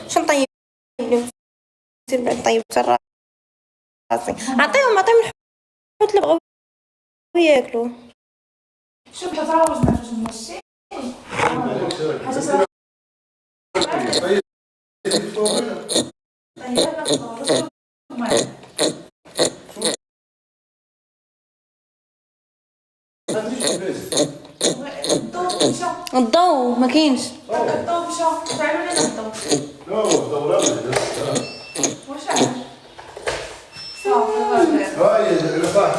شنو طيب لي طيب راسي. عطيهم الحوت اللي بغاو ياكلوا. شوف تراوز ما تمشي حاجه الضوء ما كاينش. الضوء مشى تعمل لنا الضوء. لا الضوء لا واش عاد صافي هاي الرفاح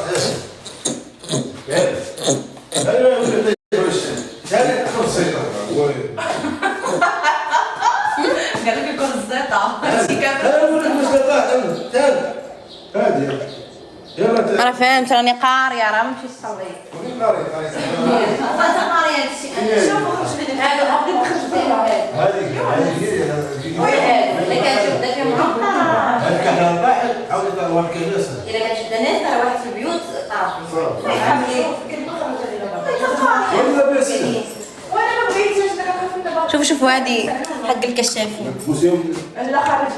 قال لك يكون الزيطه انا فهمت راني قاريه راه ماشي صلي. انت قاريه هادشي. شوف خرج من هذا غادي نخرج به هذا اللي كنشوف داك معطر. الا كتشد الناس راه واحد في البيوت صافي. وانا ما بغيتش نعرف دابا. شوفوا هذه حق الكشافين. لا خارج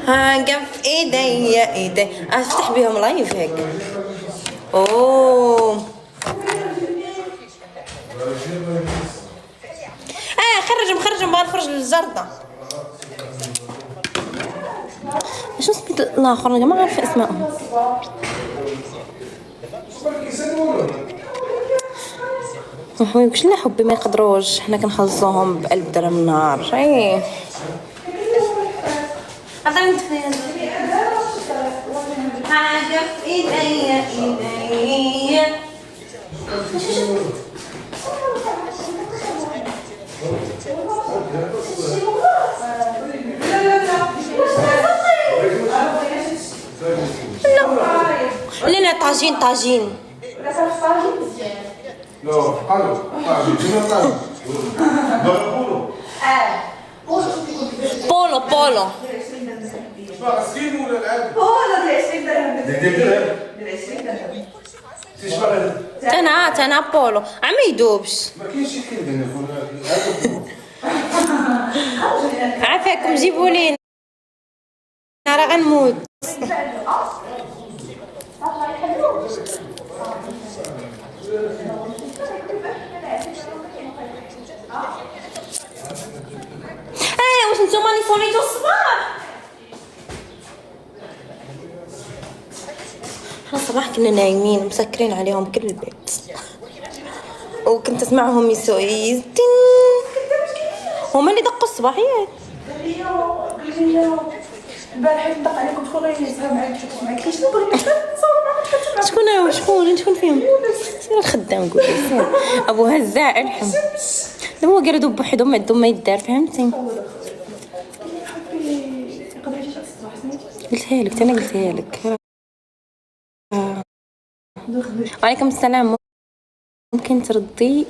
ها في ايدي افتح بهم لايف هيك. اوه خرجهم بغا نخرج للجردة. شو سميت الاخر ما عارفه اسمائهم. حبيبي واش لا حبي ما يقدروش حنا كنخلصوهم ب1000 درهم النهار. اي عطيني حاجه في ايدي لنا طاجين لا قالوا بولو مسكين ولا العاب؟ ولا ب 20 درهم. ب 20 درهم. تيش انا بولو عم يدوبش. ما كاينش شي كلمه عافاكم جيبوا لي راه غنموت. واش نتوما اللي صونيتو الصباح؟ حنا الصباح كنا نايمين مسكرين عليهم كل البيت وكنت اسمعهم يزتين هما اللي دقوا الصباحيات. قال لي البارح دق عليكم شكون غير يسهر معاك شنو بغيت نصور معاك شكون فيهم؟ سير الخدام قولي سير ابو هزاع ارحم. دابا هو قالوا بوحدهم ما عندهم ما يدار فهمتي. قلتها لك انا قلتها لك. وعليكم السلام. ممكن تردي